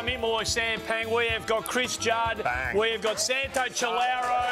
Mick Malloy, Sam Pang. We have got Chris Judd. Bang. We have got Santo Cilauro.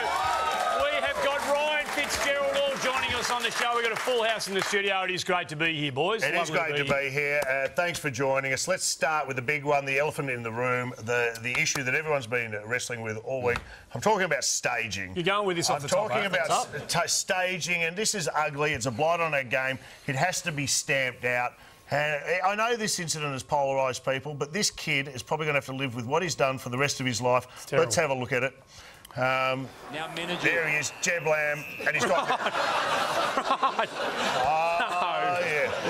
We have got Ryan Fitzgerald all joining us on the show. We've got a full house in the studio. It is great to be here, boys. It is great to be here. Thanks for joining us. Let's start with the big one, the elephant in the room, the issue that everyone's been wrestling with all week. I'm talking about staging. You're going with this off the top. I'm talking about staging, and this is ugly. It's a blight on our game. It has to be stamped out. And I know this incident has polarised people, but this kid is probably going to have to live with what he's done for the rest of his life. Let's have a look at it. Now, there he is, Jeb Lamb, and he's got...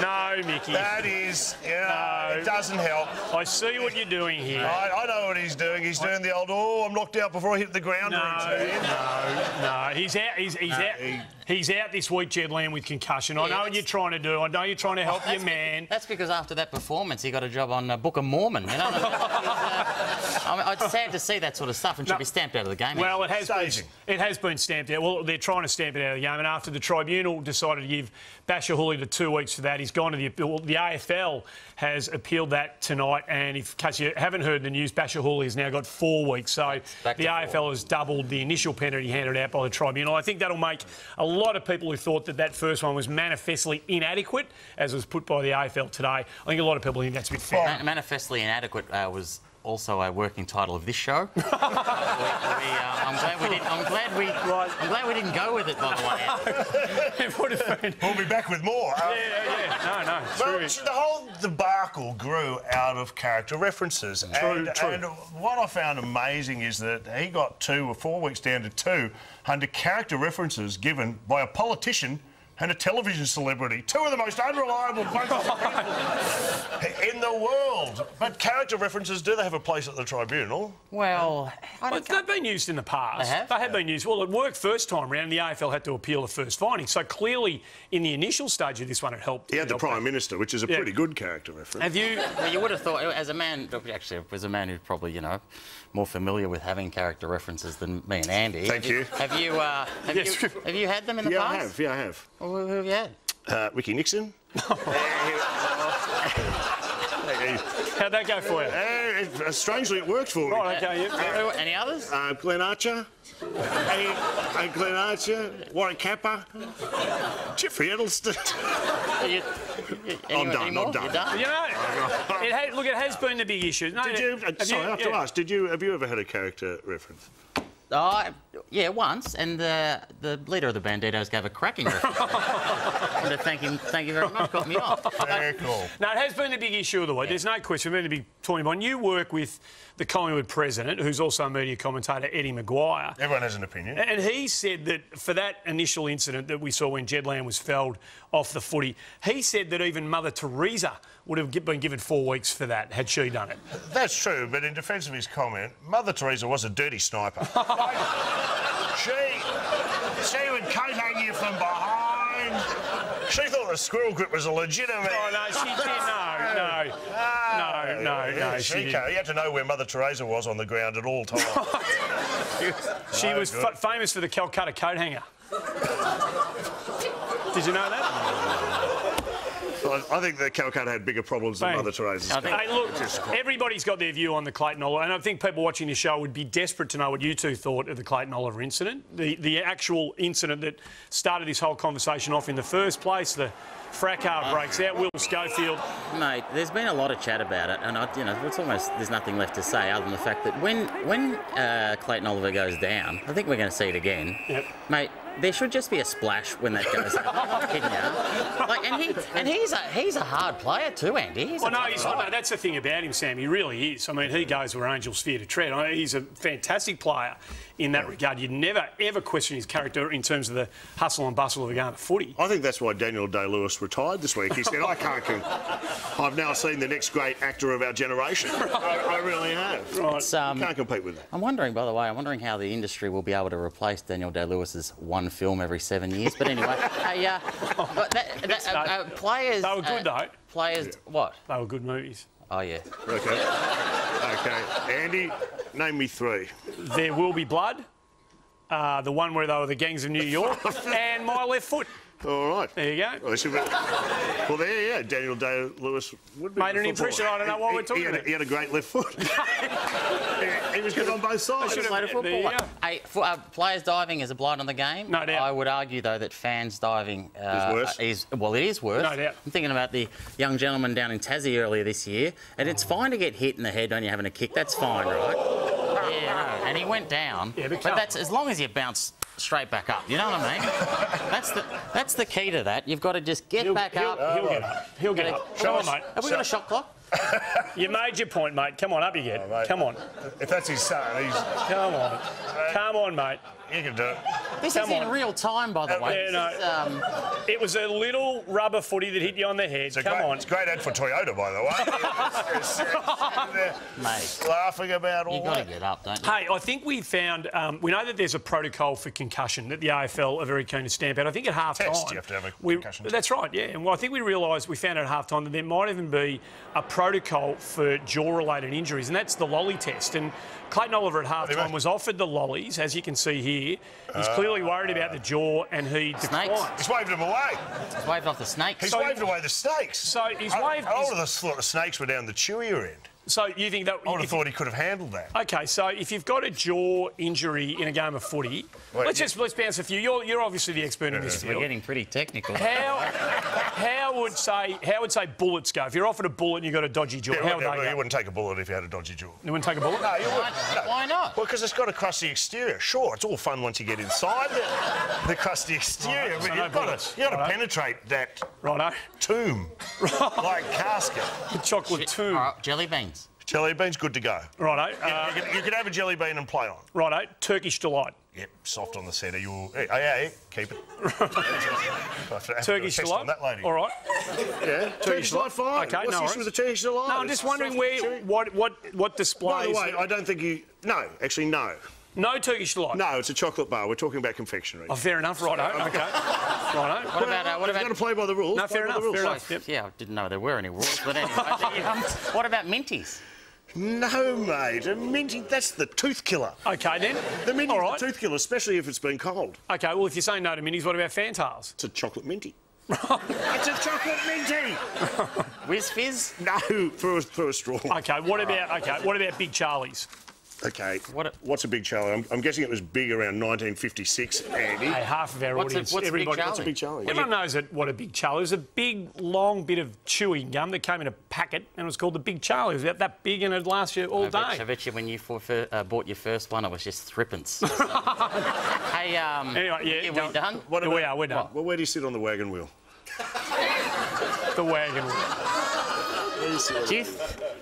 No, Mickey. That is, it doesn't help. I see what you're doing here. I know what he's doing. He's doing the old, I'm knocked out before I hit the ground routine. No. He's out. He's out this week, Jeb Lamb, with concussion. I know what you're trying to do. I know you're trying to help your man. That's because after that performance, he got a job on Book of Mormon. You know, it's sad to see that sort of stuff and should be stamped out of the game. Well, it has been stamped out. Well, they're trying to stamp it out of the game, and after the tribunal decided to give Basher Hooley the 2 weeks for that, he's gone to the AFL has appealed that tonight, and in case you haven't heard the news, Basher Hooley has now got 4 weeks. So the AFL has doubled the initial penalty handed out by the tribunal. I think that'll make a lot of people who thought that first one was manifestly inadequate, as was put by the AFL today. I think a lot of people think that's a bit fair. Manifestly inadequate was also a working title of this show. I'm glad we didn't go with it, by the way. It would have been. We'll be back with more. No, well, the whole debacle grew out of character references. True. And what I found amazing is that he got 2 or 4 weeks down to 2 under character references given by a politician and a television celebrity. 2 of the most unreliable bunches of people in the world. But character references, do they have a place at the tribunal? Well, they've been used in the past. They have been used. Well, it worked first time round. The AFL had to appeal the first finding. So clearly, in the initial stage of this one, it helped. He had the Prime Minister, which is a pretty good character reference. Have you? Well, you would have thought, as a man, actually, as a man who's probably, more familiar with having character references than me and Andy. Thank you. Have you had them in the past? Yeah, I have. Well, who have you had? Ricky Nixon. How'd that go for you? Strangely, it worked for me. Right, okay. Any others? Glenn Archer. Glenn Archer. Warren Capper. Jeffrey Edelston. I'm done. You're done? It has been the big issue. No, I have to ask, have you ever had a character reference? Yeah, once, and the leader of the Banditos gave a cracking reference. And thank you very much, got me off. Very cool. No, it has been the big issue of the week. There's no question. It's been a big talking point. You work with the Collingwood president, who's also a media commentator, Eddie Maguire. Everyone has an opinion. And he said that for that initial incident that we saw when Jed Lamb was felled off the footy, he said that even Mother Teresa would have been given 4 weeks for that had she done it. That's true, but in defence of his comment, Mother Teresa was a dirty sniper. She would coat hang you from behind. She thought the squirrel grip was a legitimate... Oh, no, she did. No, she didn't. You had to know where Mother Teresa was on the ground at all times. She was famous for the Calcutta coat hanger. Did you know that? I think that Calcutta had bigger problems than Mother Teresa. Hey, look, everybody's got their view on the Clayton Oliver, and I think people watching this show would be desperate to know what you two thought of the Clayton Oliver incident, the actual incident that started this whole conversation off in the first place. The fracas breaks out. Will Schofield. Mate, there's been a lot of chat about it, and it's almost there's nothing left to say other than the fact that when Clayton Oliver goes down, I think we're going to see it again. Yep. Mate, there should just be a splash when that goes out. I'm not kidding you. And he's a hard player too, Andy. That's the thing about him, Sam. He really is. I mean, he goes where angels fear to tread. He's a fantastic player in that regard. You'd never, ever question his character in terms of the hustle and bustle of a game of footy. I think that's why Daniel Day-Lewis retired this week. He said, I've now seen the next great actor of our generation. I really have. Right. Can't compete with that. I'm wondering, by the way, how the industry will be able to replace Daniel Day-Lewis's one film every 7 years. But anyway, players... They were good, though. Players... What? They were good movies. Oh, yeah. OK. Andy, name me 3. There Will Be Blood, the one where they were the Gangs of New York, and My Left Foot. All right. There you go. Well, there, yeah, Daniel Day-Lewis would be Made an impression. I don't know what we're talking about. He had a great left foot. he was good on both sides. Should have played a footballer. Hey, players diving is a blight on the game. No doubt. I would argue, though, that fans diving is worse. Well, it is worse. No doubt. I'm thinking about the young gentleman down in Tassie earlier this year, and it's fine to get hit in the head when you're having a kick. That's fine, right? Yeah, no. And he went down. Yeah, but that's as long as you bounce straight back up. You know what I mean? That's the key to that. You've got to just get back up. He'll get up. He'll get up. Come on, mate. Have we got a shot clock? You made your point, mate. Come on, up you get. Come on. If that's his son, he's... Come on. Come on, mate. You can do it. This is in real time, by the way. Yeah, no. It was a little rubber footy that hit you on the head. Come on. It's a great ad for Toyota, by the way. Mate. Laughing about all You've got to get up, don't you? Hey, I think we found... we know that there's a protocol for concussion that the AFL are very keen to stamp out. I think at half-time... You have to have a concussion test. That's right, yeah. And I think we realised, we found at half-time that there might even be a protocol for jaw-related injuries, and that's the lolly test. And Clayton Oliver at half-time was offered the lollies, as you can see here. He's clearly worried about the jaw, and he declined. He's waved them away. He's waved off the snakes. He's waved away the snakes. So he's waved... I would have thought the snakes were down the chewier end. So you think that... I would have thought he could have handled that. OK, so if you've got a jaw injury in a game of footy... Let's bounce a few. You're obviously the expert in this field. We're getting pretty technical. How would say bullets go? If you're offered a bullet and you've got a dodgy jaw, how would they go? You wouldn't take a bullet if you had a dodgy jaw. You wouldn't take a bullet? No, you wouldn't. Why not? Well, because it's got to cross the exterior. Sure, it's all fun once you get inside the crusty exterior, but you've got to penetrate that tomb, like casket. The chocolate tomb. All right, jelly beans. Jelly beans, good to go. Righto. You can have a jelly bean and play on. Righto. Turkish delight. Yep, soft on the centre. Yeah, keep it. Turkish delight. On that lady. All right. Yeah, Turkish delight, fine. Okay, What's the issue with the Turkish delight? No, I'm just wondering what displays. By the way, I don't think you. No, actually, no. No Turkish delight. No, it's a chocolate bar. We're talking about confectionery. Oh, fair enough. Righto. Okay. Righto. What about? You've got to play by the rules. No, fair enough. Fair enough. Yep. Yeah, I didn't know there were any rules, but anyway. What about minties? No, mate. A minty, that's the tooth killer. OK, then. The minty's the tooth killer, especially if it's been cold. OK, well, if you're saying no to minis, what about Fantails? It's a chocolate minty. It's a chocolate minty. Whiz Fizz? No, through a straw. OK, what about Big Charlie's? OK, what's a Big Charlie? I'm guessing it was big around 1956, Andy. Hey, half of our audience, everybody... What's a Big Charlie? Everyone knows what a Big Charlie is. A big, long bit of chewing gum that came in a packet and it was called the Big Charlie. It was that big and it'd last you all day. I bet you when you bought your first one, it was just threepence. Hey, anyway, yeah, we done? We're done. Well, where do you sit on the wagon wheel? The wagon wheel.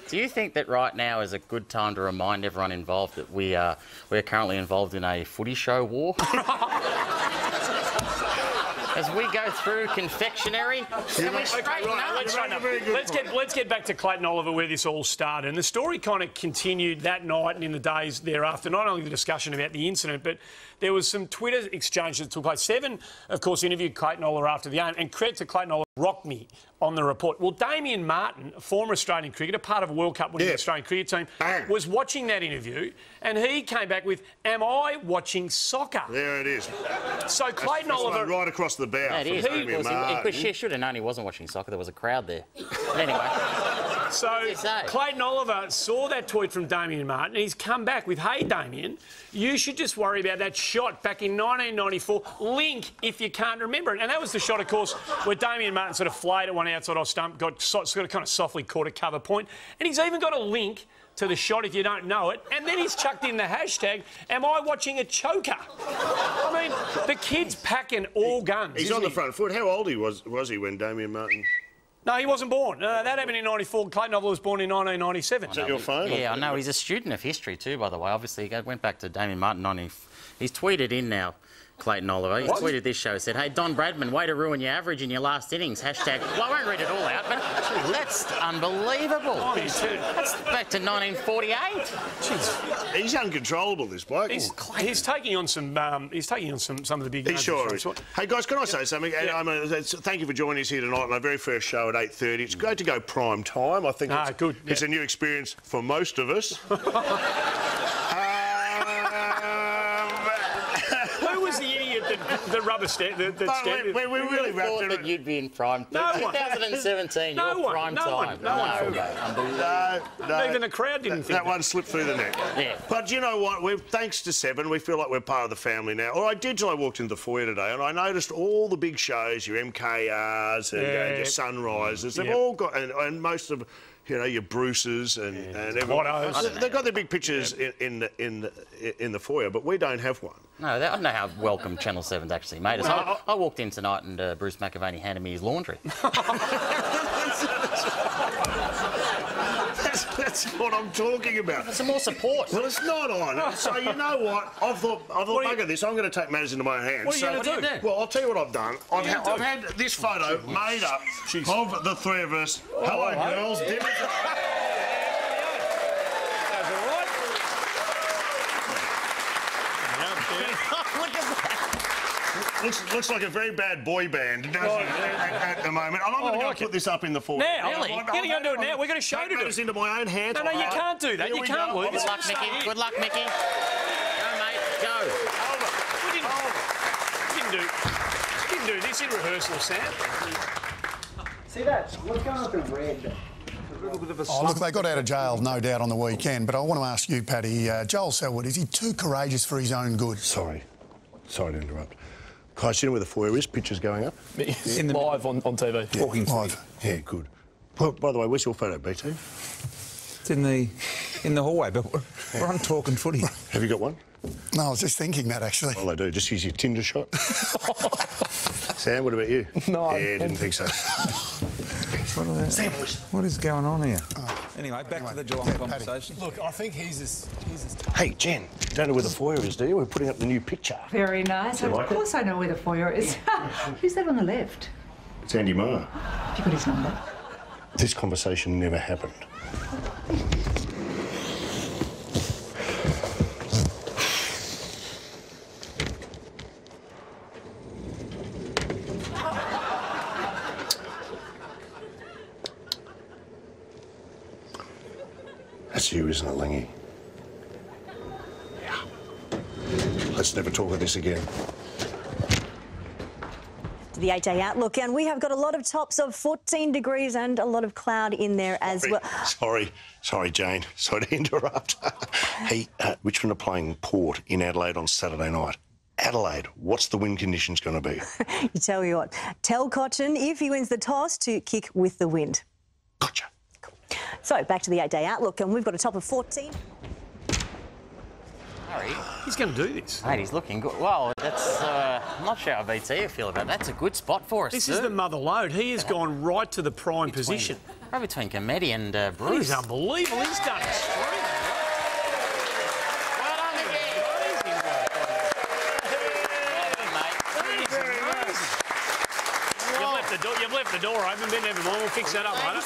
Do you think that right now is a good time to remind everyone involved that we're currently involved in a footy show war? As we go through confectionery, let's get back to Clayton Oliver, where this all started. And the story kind of continued that night and in the days thereafter. Not only the discussion about the incident, but there was some Twitter exchange that took place. Seven, of course, interviewed Clayton Oliver after the game, and credit to Clayton Oliver, rocked me on the report. Well, Damien Martin, a former Australian cricketer, part of a World Cup winning Australian cricket team, was watching that interview, and he came back with, "Am I watching soccer?" There it is. So Clayton Oliver, right across the bow. That is. He should have known he wasn't watching soccer. There was a crowd there. Anyway. So Clayton Oliver saw that tweet from Damien Martin, and he's come back with, "Hey, Damien, you should just worry about that shot back in 1994. Link if you can't remember it." And that was the shot, of course, where Damien Martin sort of flayed at one outside off stump, got kind of softly caught a cover point. And he's even got a link to the shot if you don't know it. And then he's chucked in the hashtag, "Am I watching a choker?" I mean, the kid's packing all guns. He's on the front foot. How old was he when Damien Martin... No, he wasn't born. That happened in 94. Clayton Oliver was born in 1997. Is that your phone? Yeah, I know. He's a student of history too, by the way. Obviously, he went back to Damien Martin He's tweeted in now, Clayton Oliver. He's tweeted this show. He said, "Hey, Don Bradman, way to ruin your average in your last innings. Hashtag..." Well, I won't read it all out, but that's unbelievable. That's back to 1948. Jeez. He's uncontrollable, this bloke. He's taking on some. He's taking on some of the big. He sure is. Hey guys, can I say something? Yeah. Thank you for joining us here tonight on our very first show at 8:30. It's great to go prime time. I think it's a new experience for most of us. The rubber stamp. The stamp. We really wrapped thought it. that you'd be in prime. No one. 2017, No your one. prime No time. one. No Wonderful, one. mate. Unbelievable. No, Even the crowd didn't think that one slipped through the net. Yeah. But you know what? Thanks to Seven, we feel like we're part of the family now. Or I did till I walked into the foyer today, and I noticed all the big shows, your MKRs and your Sunrises, they've all got, and most of, you know, your Bruces and everyone. They've got their big pictures in the foyer, but we don't have one. No, I don't know how welcome Channel 7's actually made us. I walked in tonight and Bruce McAvaney handed me his laundry. That's what I'm talking about. Some more support. Well, it's not on. So you know what? I thought, bugger this. I'm going to take matters into my hands. What are you going to do? Well, I'll tell you what I've done. I've had this photo made up of the three of us. Hello, girls. Looks like a very bad boy band, doesn't it, at the moment. And I'm going to go put this up in the foyer. Now? Really? You're going to go do it now? We're going to show Take to do matters it. into my own hands. No, you can't do that. Here You we can't, go. Luke. Good luck, Mickey. Good luck, Mickey. Go, mate. Go. We didn't do this in rehearsal, Sam. See that? What's going on with red? Oh, look, they got out of jail, no doubt, on the weekend. But I want to ask you, Paddy, Joel Selwood, is he too courageous for his own good? Sorry to interrupt. Can I see where the foyer is? Pictures going up? Live on TV. Yeah, Talking live. Yeah, good. Well, by the way, where's your photo, BT? It's in the hallway, but we're on Talking Footy. Have you got one? No, I was just thinking that, actually. Well, I do. Just use your Tinder shot. Sam, what about you? No. Yeah, didn't think so. What is going on here? Anyway, back to the Geelong conversation. Look, I think he's as Hey, Jen, don't know where the foyer is, do you? We're putting up the new picture. Very nice. Of course I know where the foyer is. Who's that on the left? It's Andy Marr. Have you got his number? This conversation never happened. That's you, isn't it, Lingy? Yeah. Let's never talk of this again. The 8-day outlook, and we have got a lot of tops of 14 degrees and a lot of cloud in there as well. Sorry, Jane. Sorry to interrupt. Hey, Richmond are playing Port in Adelaide on Saturday night. Adelaide, what's the wind conditions going to be? You tell you what, tell Cotton if he wins the toss to kick with the wind. Gotcha. So back to the 8-day outlook, and we've got a top of 14. Harry. He's going to do this. Mate, he's looking good. Well, that's... I'm not sure how BT feel about that. That's a good spot for us, This is the mother load. He has gone right to the prime position. Right between Comedy and Bruce. He's unbelievable. He's done extremely Well done, Mickey. You've left the door open, but never mind. We'll fix that up later.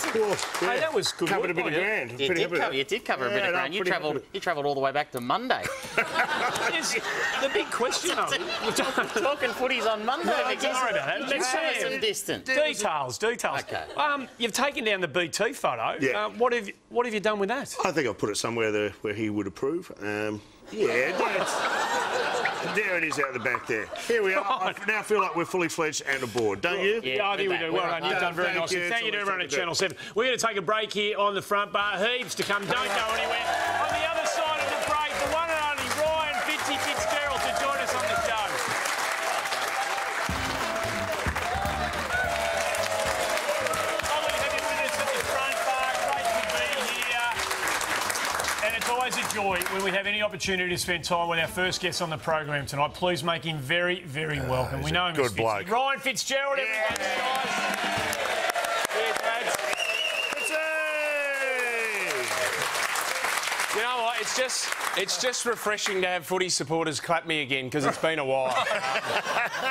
Hey, that was good. Covered a bit of ground. You did cover a bit of ground. You travelled all the way back to Monday. Yes, the big question, though. Talking footies on Monday, Mickey. Sorry about that. Let's show us some distance. Details. Okay. You've taken down the BT photo. Yeah. What have you done with that? I think I'll put it somewhere there where he would approve. There it is out the back there. Here we are. I now feel like we're fully fledged and aboard, don't you? Yeah, I think we do. Well done. You've done very nicely. Thank you to everyone at Channel 7. We're going to take a break here on the front bar. Heaps to come. Don't go anywhere. On the other side of the break, the one and only Ryan Fitzgerald to join us on the show. Lovely to have you with us at the front bar. Great to be here. And it's always a joy when we have any opportunity to spend time with our first guest on the program tonight. Please make him very, very welcome. We know him as good bloke. Ryan Fitzgerald, everybody, guys. Cheers, lads. You know what? It's just refreshing to have footy supporters clap me again because it's been a while.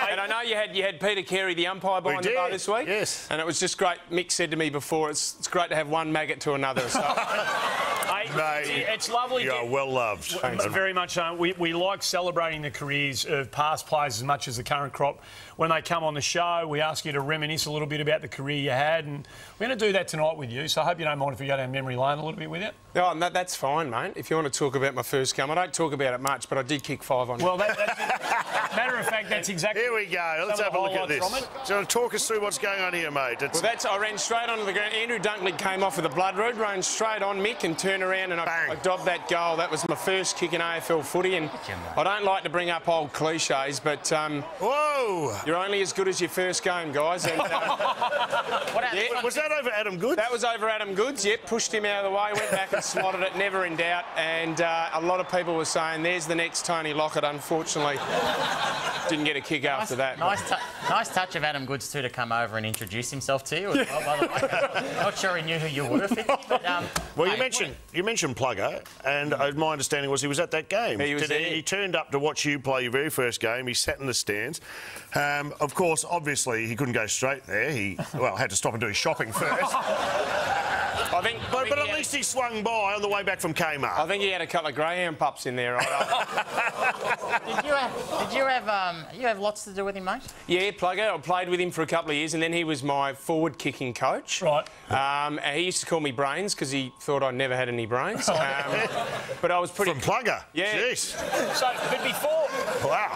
And I know you had Peter Carey, the umpire, behind the bar this week. Yes. And it was just great. Mick said to me before, it's great to have one maggot to another. So. Hey, Mate, it's lovely. You are well loved. Very much so. We like celebrating the careers of past players as much as the current crop. When they come on the show, we ask you to reminisce a little bit about the career you had, and we're going to do that tonight with you. So I hope you don't mind if we go down memory lane a little bit with you. Oh, no, that's fine, mate. If you want to talk about my first game, I don't talk about it much, but I did kick 5 on you. Well, matter of fact, that's exactly. Here we go. Let's have a look at this. Do you want to talk us through what's going on here, mate? I ran straight onto the ground. Andrew Dunkley came off with a blood root, ran straight on Mick and turned around and I dobbed that goal. That was my first kick in AFL footy, and I don't like to bring up old cliches, but whoa! You're only as good as your first game, guys. And, was that over Adam Goods? That was over Adam Goods, yep. Pushed him out of the way, went back and slotted it, never in doubt. And a lot of people were saying, there's the next Tony Lockett. Unfortunately, didn't get a kick after that. Nice touch of Adam Goods, too, to come over and introduce himself to you as well, by the way. Not sure he knew who you were, Fitzy, but... well, you mentioned Plugger, and my understanding was he was at that game. He was there. He turned up to watch you play your very first game. He sat in the stands. Of course, obviously, he couldn't go straight there. He, had to stop and do his shopping first. But at least he swung by on the way back from Kmart. I think he had a couple of greyhound pups in there, right? Did you have lots to do with him, mate? Yeah, Plugger. I played with him for a couple of years, and then he was my forward-kicking coach. Right. He used to call me Brains because he thought I never had any brains. But I was pretty... From Plugger? Yeah. Jeez.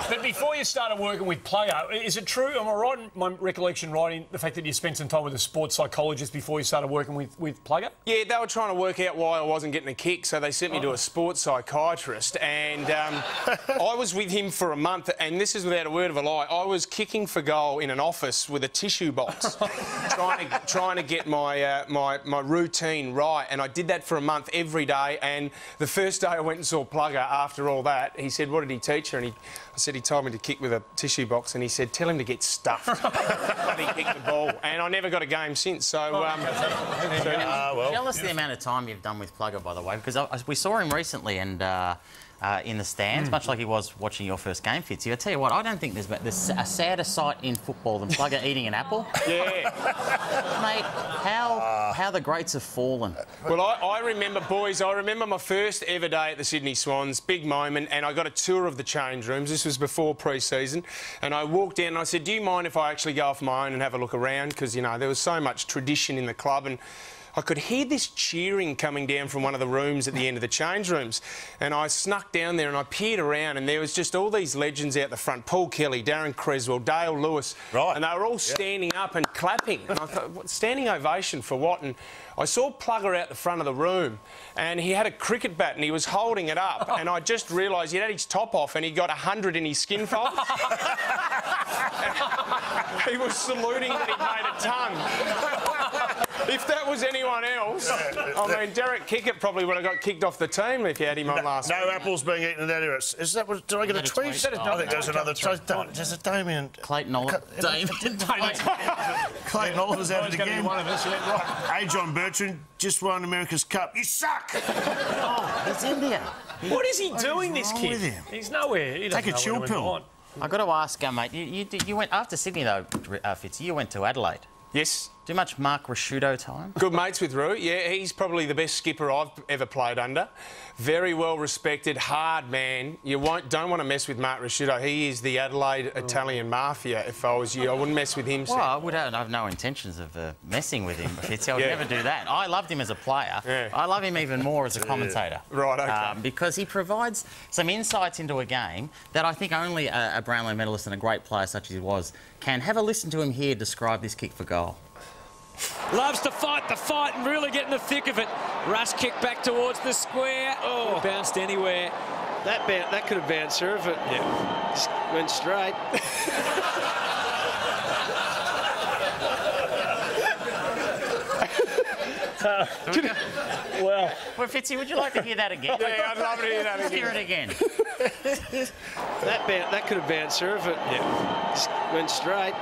But before you started working with Plugger, is it true, am I right in my recollection right in the fact that you spent some time with a sports psychologist before you started working with Plugger? Yeah, they were trying to work out why I wasn't getting a kick, so they sent me to a sports psychiatrist, and I was with him for a month, and this is without a word of a lie. I was kicking for goal in an office with a tissue box, trying to get my routine right, and I did that for a month every day. And the first day I went and saw Plugger after all that, he said, "What did he teach you?" And I said, "He told me to kick with a tissue box," and he said, "Tell him to get stuffed." And he kicked the ball, and I never got a game since. So, Tell us the amount of time you've done with Plugger, by the way, because we saw him recently and in the stands, much like he was watching your first game, Fitzy. I tell you what, I don't think there's a sadder sight in football than Plugger eating an apple. Yeah. Mate, how the greats have fallen. Well, I remember, boys, I remember my first ever day at the Sydney Swans, big moment, and I got a tour of the change rooms. This was before pre-season, and I walked in and I said, "Do you mind if I actually go off my own and have a look around?" Because, you know, there was so much tradition in the club, and I could hear this cheering coming down from one of the rooms at the end of the change rooms. And I snuck down there and I peered around, and there was just all these legends out the front. Paul Kelly, Darren Creswell, Dale Lewis. Right. And they were all standing up and clapping. And I thought, what, standing ovation for what? And I saw Plugger out the front of the room, and he had a cricket bat and he was holding it up. And I just realised he had his top off and he got 100 in his skin fold. He was saluting that he'd made a ton. If that was anyone else, I mean, Derek Kickett probably would have got kicked off the team if you had him on last week. No apples being eaten in that area. Is that what? Did I get a tweet? I think there's another tweet. There's a Damien. Clayton Oliver. Clayton Oliver's at it again. One of us, yeah, right. Hey, John Bertrand just won America's Cup. You suck! Oh, he's in there. What is he doing, this kid? With him? He's nowhere. He Take a chill pill. I've got to ask, mate, you went after Sydney, though, Fitzy, you went to Adelaide. Yes. Do much Mark Rasciuto time? Good mates with Roo. Yeah, he's probably the best skipper I've ever played under. Very well respected, hard man. You don't want to mess with Mark Rasciuto. He is the Adelaide Italian mafia. If I was you, I wouldn't mess with him. Well, I have no intentions of messing with him, Fitzy. I would never do that. I loved him as a player. Yeah. I love him even more as a commentator. Right, OK. Because he provides some insights into a game that I think only a Brownlow medalist and a great player such as he was can. Have a listen to him here describe this kick for goal. Loves to fight the fight and really get in the thick of it. Rush kick back towards the square. Oh, bounced anywhere. That could have bounced her if it just went straight. Well, Fitzy, would you like to hear that again? Yeah, I'd love to hear that again. Hear it again. That could have bounced her if it just went straight.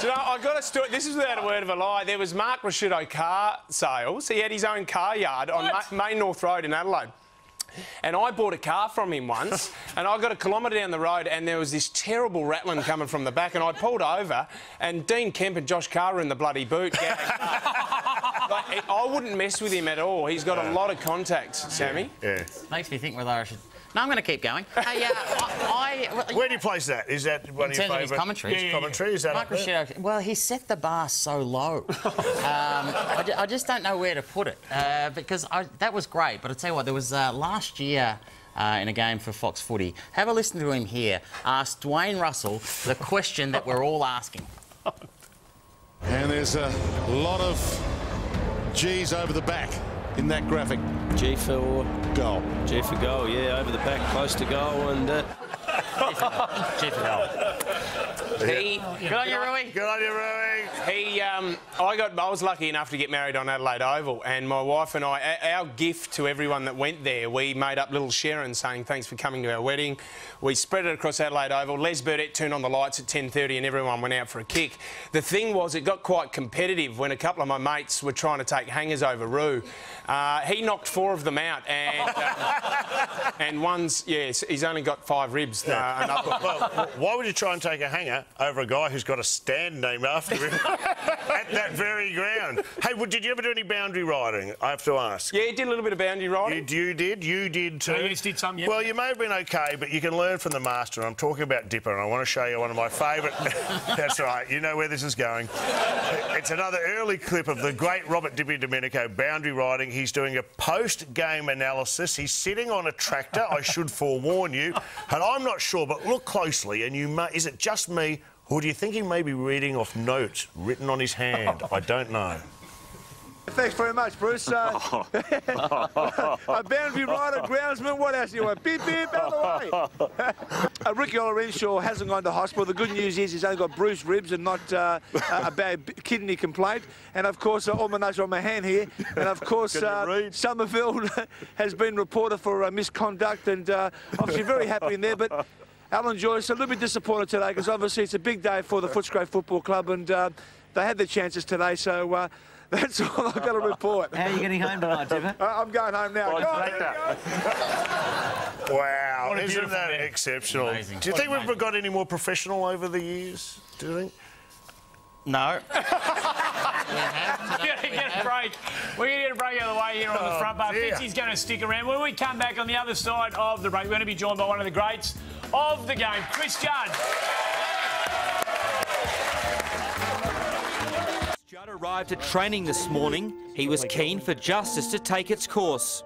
Do you know, I got a story. This is without a word of a lie. There was Mark Rasciuto car sales. He had his own car yard on Main North Road in Adelaide. And I bought a car from him once, and I got a kilometre down the road, and there was this terrible rattling coming from the back, and I pulled over, and Dean Kemp and Josh Carr were in the bloody boot. I wouldn't mess with him at all. He's got a lot of contacts, Sammy. Yeah. Makes me think whether I should... No, I'm going to keep going. Hey, where do you place that? Is that one of your favourite? In terms of his commentary? His commentary, is that Mike Ricciardo, well, he set the bar so low. I just don't know where to put it because that was great. But I tell you what, there was last year in a game for Fox Footy. Have a listen to him here. Ask Dwayne Russell the question that we're all asking. And there's a lot of G's over the back in that graphic. G for goal. G for goal, yeah, over the back, close to goal, and... G for goal. Good on you, Rui. Good on you, Rui. I was lucky enough to get married on Adelaide Oval, and my wife and I, our gift to everyone that went there, we made up little Sharon saying thanks for coming to our wedding. We spread it across Adelaide Oval. Les Burdett turned on the lights at 10:30 and everyone went out for a kick. The thing was, it got quite competitive when a couple of my mates were trying to take hangers over Roo. He knocked 4 of them out, and one's, yes, he's only got 5 ribs. Well, why would you try and take a hanger over a guy who's got a stand named after him at that very ground? Hey, did you ever do any boundary riding? I have to ask. Yeah, did a little bit of boundary riding. You did? You did too? I did some, yeah. Well, you may have been OK, but you can learn from the master. I'm talking about Dipper, and I want to show you one of my favourite... That's right, you know where this is going. It's another early clip of the great Robert Dippy Domenico boundary riding. He's doing a post-game analysis. He's sitting on a tractor, I should forewarn you, and I'm not sure, but look closely, and is it just me, or do you think he may be reading off notes written on his hand? I don't know. Thanks very much, Bruce. A boundary rider, groundsman, what else do you want? Beep, beep, out of the way. Ricky Renshaw hasn't gone to hospital. The good news is he's only got bruised ribs and not a bad kidney complaint. And, of course, all my notes are on my hand here. And, of course, Somerville has been reported for misconduct and obviously very happy in there. But Alan Joyce, a little bit disappointed today because obviously it's a big day for the Footscray Football Club and they had their chances today. So... that's all I've got to report. How are you getting home tonight, Timmer? I'm going home now. Wow, isn't that exceptional? Amazing. Do you think we've got any more professional over the years? Do you think? No. We're going to get a break. We're going to get a break out of the way here on the front bar. Fitzy's going to stick around. When we come back on the other side of the break, we're going to be joined by one of the greats of the game, Chris Judd. Judd arrived at training this morning. He was keen for justice to take its course.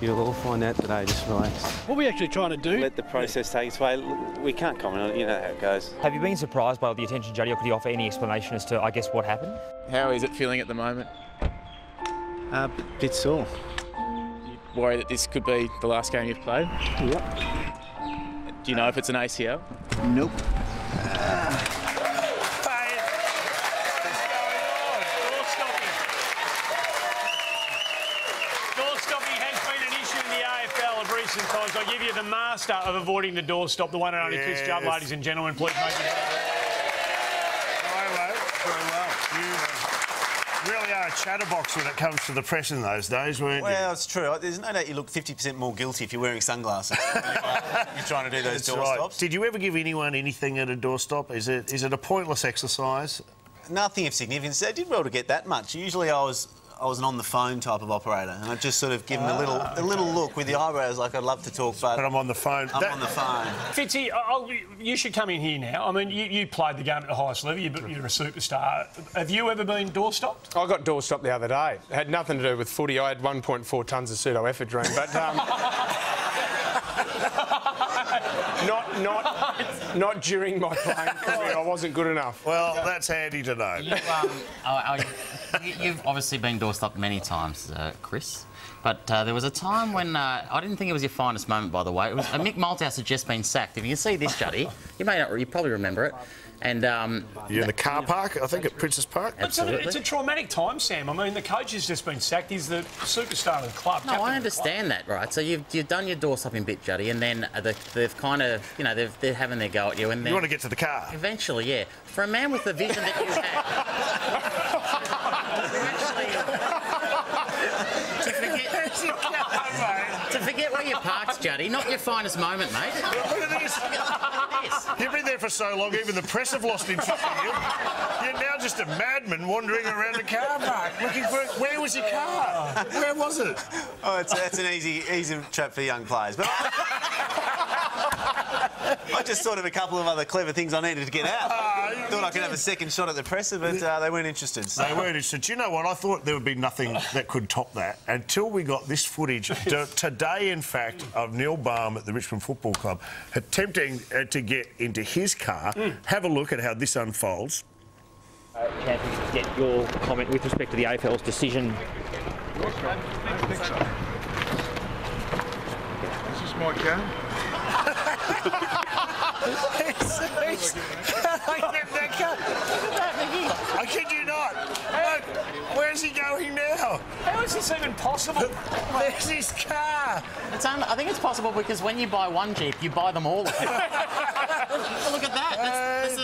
You'll all find out today, just relax. What are we actually trying to do? Let the process take its way. We can't comment on it, you know how it goes. Have you been surprised by the attention, Juddy, or could you offer any explanation as to, I guess, what happened? How is it feeling at the moment? A bit sore. You worry that this could be the last game you've played? Yep. Do you know if it's an ACL? Nope. Times. I give you the master of avoiding the doorstop, the one and only Chris Judd, ladies and gentlemen. Please make it. Very well. You really are a chatterbox when it comes to the press in those days, weren't you? Well, it's true. There's no doubt you look 50% more guilty if you're wearing sunglasses. You're trying to do those doorstops. Right. Did you ever give anyone anything at a doorstop? Is it a pointless exercise? Nothing of significance. I did well to get that much. Usually I was an on-the-phone type of operator, and I just sort of give him a little look with the eyebrows, like I'd love to talk, but I'm on the phone. I'm on the phone. Fitzy, you should come in here now. I mean, you played the game at the highest level. You're a superstar. Have you ever been doorstopped? I got doorstopped the other day. It had nothing to do with footy. I had 1.4 tonnes of pseudoephedrine, but not during my playing career. I wasn't good enough. Well, that's handy to know. You've obviously been doorstopped many times, Chris. But there was a time when I didn't think it was your finest moment, by the way. It was Mick Malthouse had just been sacked. If you can see this, Juddy, you probably remember it. And you're in the car park, I think, at Princess Park. Absolutely. It's a traumatic time, Sam. I mean, the coach has just been sacked. He's the superstar of the club. No, I understand that, right? So you've done your doorstopping bit, Juddy, and then they've kind of, you know, they're having their go at you. And then you want to get to the car. Eventually, yeah. For a man with the vision that you have, to forget where you parked, Juddy, not your finest moment, mate. Look at this. this. You've been there for so long, even the press have lost interest in you. You're now just a madman wandering around the car park looking for... Where was your car? Where was it? Oh, that's an easy trap for young players. But I just thought of a couple of other clever things I needed to get out. Thought I could have a second shot at the presser, but they weren't interested. So. They weren't interested. Do you know what? I thought there would be nothing that could top that until we got this footage today, in fact, of Neil Baum at the Richmond Football Club attempting to get into his car. Have a look at how this unfolds. Chance we can get your comment with respect to the AFL's decision. This is my car. I kid you not. Look, where's he going now? How is this even possible? There's his car. I think it's possible because when you buy one Jeep, you buy them all. Look at that.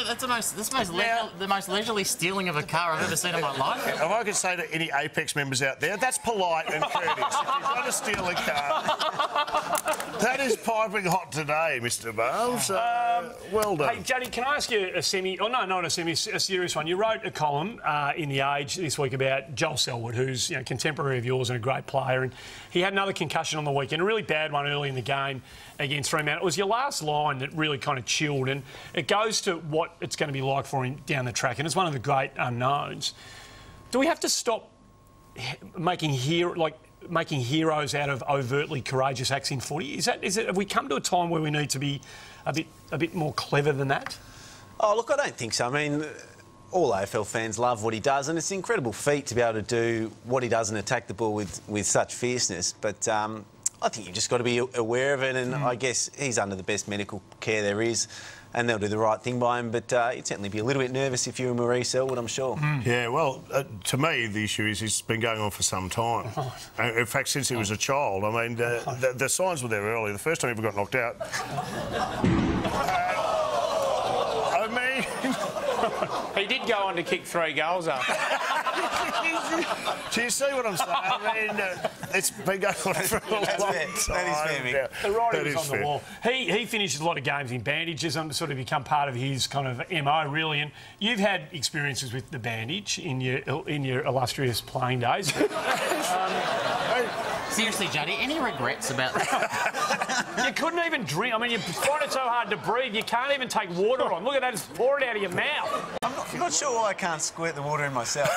That's the most leisurely stealing of a car I've ever seen in my life. If I could say to any Apex members out there, that's polite and courteous. If you're trying to steal a car, that is piping hot today, Mr. Baum. So, well done. Hey, Juddy, can I ask you a serious one? You wrote a column in The Age this week about Joel Selwood, who's contemporary of yours and a great player, and he had another concussion on the weekend, a really bad one early in the game against Fremantle. It was your last line that really kind of chilled, and it goes to what it's going to be like for him down the track, and it's one of the great unknowns. Do we have to stop making heroes out of overtly courageous acts in footy? Have we come to a time where we need to be a bit more clever than that? Oh, look, I don't think so. I mean, all AFL fans love what he does, and it's an incredible feat to be able to do what he does and attack the ball with such fierceness. But I think you've just got to be aware of it, and I guess he's under the best medical care there is, and they'll do the right thing by him. But you'd certainly be a little bit nervous if you were Maurice Selwood, I'm sure. Yeah, well, to me, the issue is it's been going on for some time. In fact, since he was a child. I mean, the signs were there early. The first time he ever got knocked out. He did go on to kick 3 goals after. Do you see what I'm saying? I mean, it's been going on for a long time. That is fair, Mick. The writing was on the wall. He finishes a lot of games in bandages and sort of become part of his kind of MO, really. And you've had experiences with the bandage in your illustrious playing days. Seriously, Juddy, any regrets about that? You couldn't even drink. I mean, you find it so hard to breathe, you can't even take water on. Look at that, it's pouring out of your mouth. I'm not sure why I can't squirt the water in myself.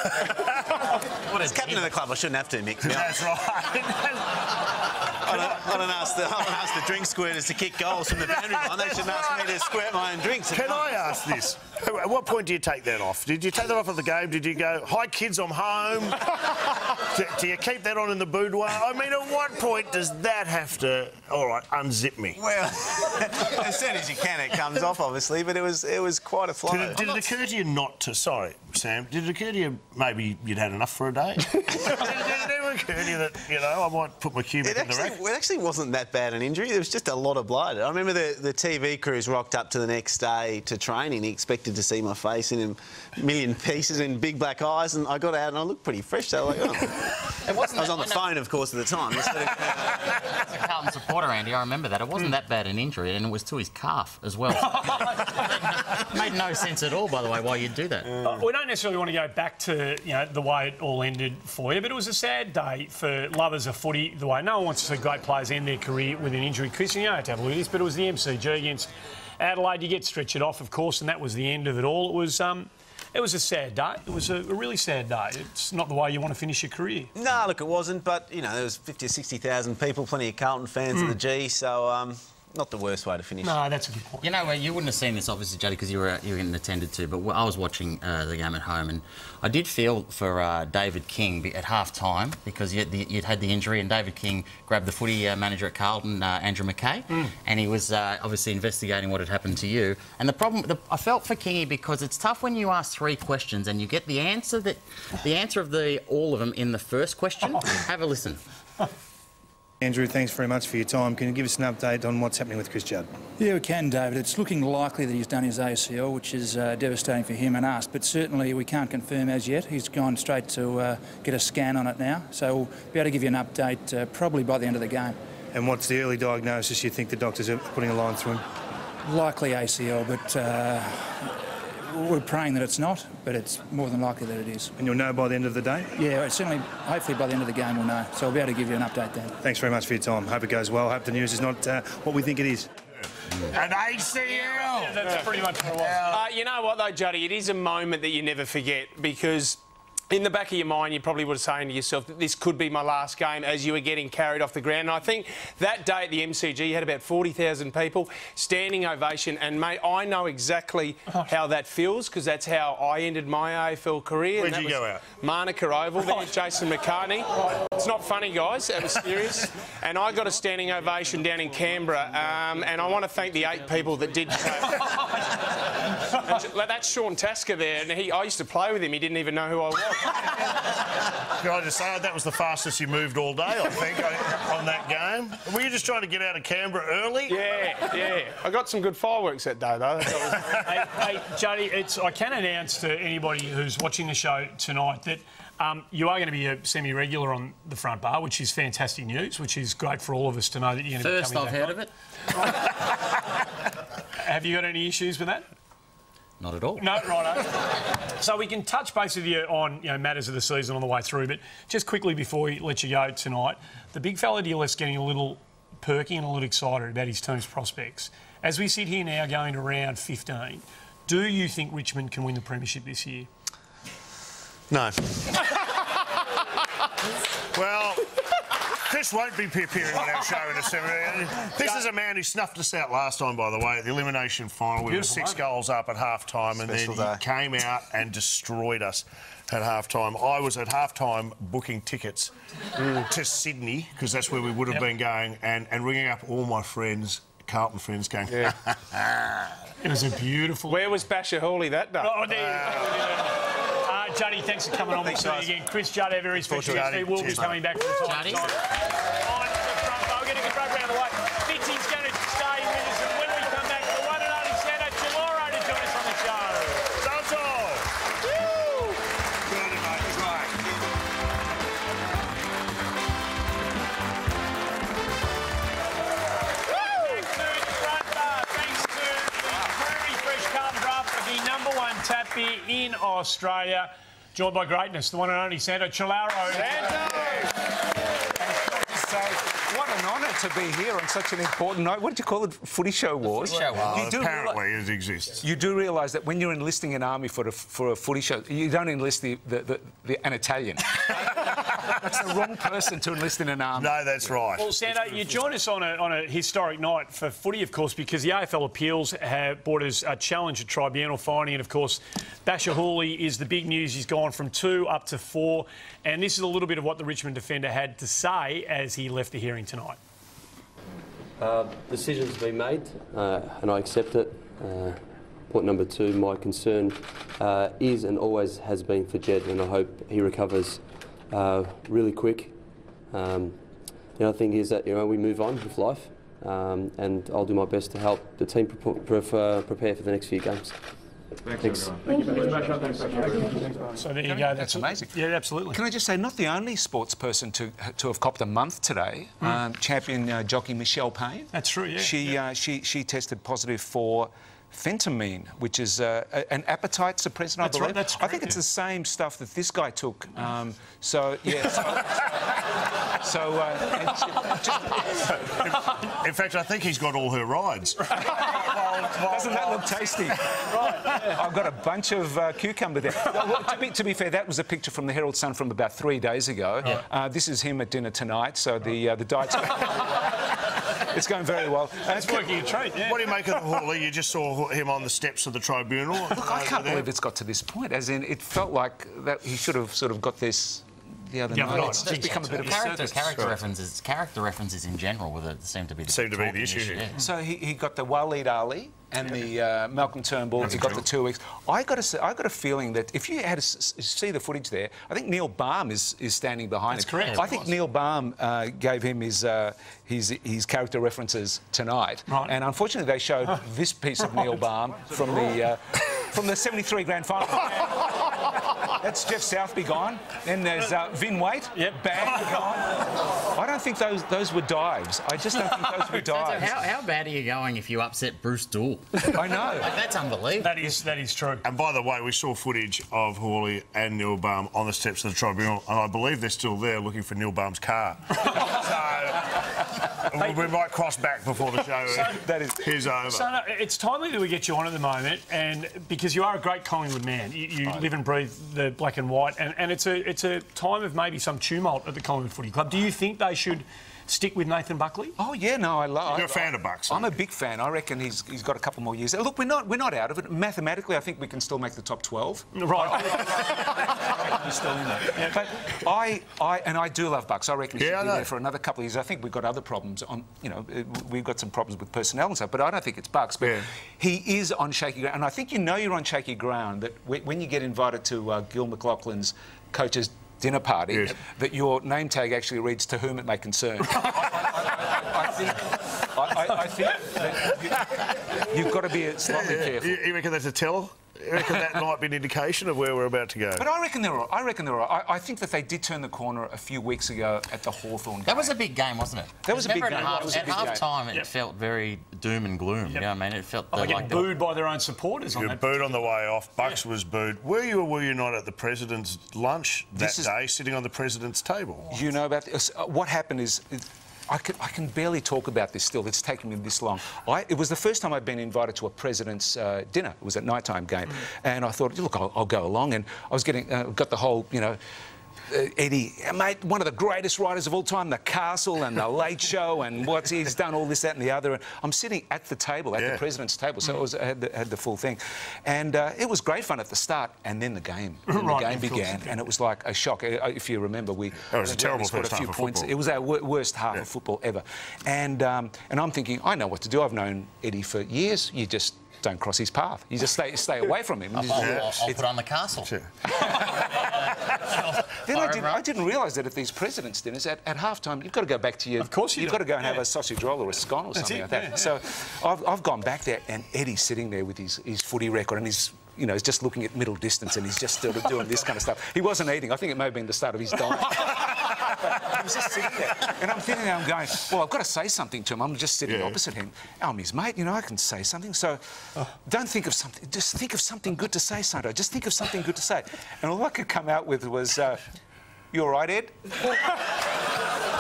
As captain of the club, I shouldn't have to, Mick. That's right. I don't ask the drink squirters to kick goals from the boundary line. They shouldn't ask me to squirt my own drinks. Can I ask this? At what point do you take that off? Did you take that off at the game? Did you go, hi kids, I'm home? Do you keep that on in the boudoir? I mean, at what point does that have to, all right, unzip me? Well, as soon as you can, it comes off, obviously, but it was quite a flow. Did it occur to you not to, sorry, Sam, did it occur to you maybe you'd had enough for a day? Did it ever occur to you that, I might put my cue back in the rack? It actually wasn't that bad an injury. There was just a lot of blood. I remember the TV crews rocked up to the next day to training. He expected to see my face in a million pieces and big black eyes, and I got out and I looked pretty fresh. So like, I was on the phone, of course, at the time. As a Carlton supporter, Andy, I remember that. It wasn't that bad an injury, and it was to his calf as well. It made no sense at all, by the way, why you'd do that. We don't necessarily want to go back to the way it all ended for you, but it was a sad day for lovers of footy. The way no one wants to see great players end their career with an injury. Chris, you don't have to have a look at this, but it was the MCG against Adelaide. You get stretchered off, of course, and that was the end of it all. It was a sad day. It was a really sad day. It's not the way you want to finish your career. No, look, it wasn't. But, there was 50 or 60,000 people, plenty of Carlton fans at the G, so not the worst way to finish. No, that's a good point. You wouldn't have seen this, obviously, Juddy, because you were in attended to, but I was watching the game at home, and I did feel for David King at half-time, because you'd had the injury, and David King grabbed the footy manager at Carlton, Andrew McKay, and he was obviously investigating what had happened to you. And the problem, I felt for Kingy, because it's tough when you ask 3 questions and you get the answer of all of them in the first question. Have a listen. Andrew, thanks very much for your time. Can you give us an update on what's happening with Chris Judd? Yeah, we can, David. It's looking likely that he's done his ACL, which is devastating for him and us, but certainly we can't confirm as yet. He's gone straight to get a scan on it now, so we'll be able to give you an update probably by the end of the game. And what's the early diagnosis you think the doctors are putting a line through him? likely ACL, but we're praying that it's not, but it's more than likely that it is. And you'll know by the end of the day? Yeah, certainly, hopefully by the end of the game we'll know. So we'll be able to give you an update then. Thanks very much for your time. Hope it goes well. Hope the news is not what we think it is. An ACL! Yeah, that's pretty much what it was. You know what, though, Juddy? It is a moment that you never forget because in the back of your mind, you probably were saying to yourself that this could be my last game as you were getting carried off the ground. And I think that day at the MCG, you had about 40,000 people, standing ovation. And, mate, I know exactly how that feels because that's how I ended my AFL career. Where'd you go out? Manuka Oval, there, Jason McCartney. It's not funny, guys. It was serious. And I got a standing ovation down in Canberra. And I want to thank the 8 people that did that's Sean Tasker there. And I used to play with him. He didn't even know who I was. Can I just say that was the fastest you moved all day, I think, on that game? Were you just trying to get out of Canberra early? Yeah. I got some good fireworks that day, though. Hey, Juddy, I can announce to anybody who's watching the show tonight that you are going to be a semi-regular on the front bar, which is fantastic news, which is great for all of us to know that you're going to be coming back. First I've heard of it. Have you got any issues with that? Not at all. No, righto. So we can touch base with you on matters of the season on the way through, but just quickly before we let you go tonight, the big fella DLF's getting a little perky and a little excited about his team's prospects. As we sit here now going to round 15, do you think Richmond can win the premiership this year? No. Well, Chris won't be appearing on our show in a semi. This is a man who snuffed us out last time, by the way, at the elimination final. We were 6 goals up at half-time, and then he came out and destroyed us at half-time. I was at half-time booking tickets to Sydney, because that's where we would have been going, and ringing up all my friends, Carlton friends, going, It was a beautiful... Where was Basher Hawley that day? Oh, Juddy, thanks for coming on. We'll see you again. Chris Judd, our very special guest. He will be coming back from time to time. On the front row, we're getting a drug round the way. Fitzy's going to stay with us, and when we come back, the one and only Sando Chiloro to join us on the show. That's all. Woo! Good, mate. Great. Back to the front bar, thanks to the very fresh Carlton Draft, the #1 tap beer in Australia. Joined by greatness, the one and only Sando Chiloro. What an honour to be here on such an important night. What did you call it? Footy Show Wars? Footy Show Wars. Apparently it exists. You do realise that when you're enlisting an army for a footy show, you don't enlist an Italian. That's the wrong person to enlist in an army. No, that's right. Well, Sando, you join us on a historic night for footy, of course, because the AFL appeals have brought us a challenge at tribunal finding, and of course, Basher Hawley is the big news. He's gone from 2 up to 4, and this is a little bit of what the Richmond defender had to say as he left the hearing tonight. Decision's been made, and I accept it. Point number 2, my concern is and always has been for Jed, and I hope he recovers really quick. The other thing is that we move on with life, and I'll do my best to help the team prepare for the next few games. Thanks. Thank you. So there you go. That's amazing. Yeah, absolutely. Can I just say, not the only sports person to have copped a month today. Champion jockey Michelle Payne. That's true. Yeah. She tested positive for phentermine, which is an appetite suppressant, I believe. Right, that's correct, I think it's the same stuff that this guy took. So, yeah. In fact, I think he's got all her rides. Doesn't that look tasty? Right. I've got a bunch of cucumber there. Well, to be fair, that was a picture from the Herald Sun from about 3 days ago. Yeah. This is him at dinner tonight, so the diet's... It's going very well. It's working a treat, yeah. What do you make of the Hawley? You just saw him on the steps of the tribunal. Look, I can't believe it's got to this point. As in, it felt like that he should have sort of got this the other night. It's just become a bit of a character references in general seem to be the issue. Yeah. So he got the Waleed Ali and the Malcolm Turnbull. He got the 2 weeks. I got a feeling that if you had to see the footage there, I think Neil Baum is standing behind him. That's correct. I think Neil Baum gave him his character references tonight, and unfortunately they showed this piece of Neil Baum from the 73 grand final. That's Jeff Southby gone. Then there's Vin Waite. Yep. Bang, gone. I don't think those were dives. I just don't think those were dives. How bad are you going if you upset Bruce Dool? I know. Like, that's unbelievable. That is true. And by the way, we saw footage of Hawley and Neil Baum on the steps of the tribunal, and I believe they're still there looking for Neil Baum's car. So we might cross back before the show is over. So no, it's timely that we get you on at the moment, and because you are a great Collingwood man, you live and breathe the black and white, and it's a time of maybe some tumult at the Collingwood Footy Club. Do you think they should stick with Nathan Buckley? Oh yeah, no, I love. You're a fan of Bucks. I'm a big fan. I reckon he's got a couple more years. Look, we're not out of it. Mathematically, I think we can still make the top 12. Right. We're still in there. Yeah. But I do love Bucks. I reckon he should be there for another couple of years. I think we've got other problems on. You know, we've got some problems with personnel and stuff. But I don't think it's Bucks. But he is on shaky ground, and I think you're on shaky ground that when you get invited to Gil McLaughlin's coach's dinner party, that your name tag actually reads "To whom it may concern." I think that you've got to be slightly careful. You reckon that's a tell? You reckon that might be an indication of where we're about to go? But I reckon they're all right. I think that they did turn the corner a few weeks ago at the Hawthorn game. That was a big game, wasn't it? That was a big game. At half-time, it felt very doom and gloom. You know what I mean? It felt like getting booed by their own supporters. You were booed on the way off. Bucks was booed. Were you or were you not at the President's lunch that day, sitting on the President's table? You know about this? What happened is... I can barely talk about this still. It's taken me this long. It was the first time I'd been invited to a President's dinner. It was a nighttime game. And I thought, look, I'll go along. And I was got the whole, you know... Eddie, mate, one of the greatest writers of all time, The Castle and The Late Show, and he's done all this, that, and the other. And I'm sitting at the table, at the President's table, so I had the full thing, and it was great fun at the start, and then the game, began, and it was like a shock. If you remember, it was a terrible first half of football. It was our worst half of football ever, and I'm thinking, I know what to do. I've known Eddie for years. You just don't cross his path. You just stay away from him. I'll put on The Castle. Then I didn't realise that at these President's dinners, at half-time, you've got to go back to your... Of course you've got to go and have a sausage roll or a scone or something like that. So I've gone back there, and Eddie's sitting there with his footy record, and he's just looking at middle distance, and he's just sort of doing this kind of stuff. He wasn't eating. I think it may have been the start of his diet. But he was just sitting there. And I'm thinking, I'm going, well, I've got to say something to him. I'm just sitting opposite him. I'm his mate, I can say something. So don't think of something. Just think of something good to say, Sando. Just think of something good to say. And all I could come out with was, you all right, Ed?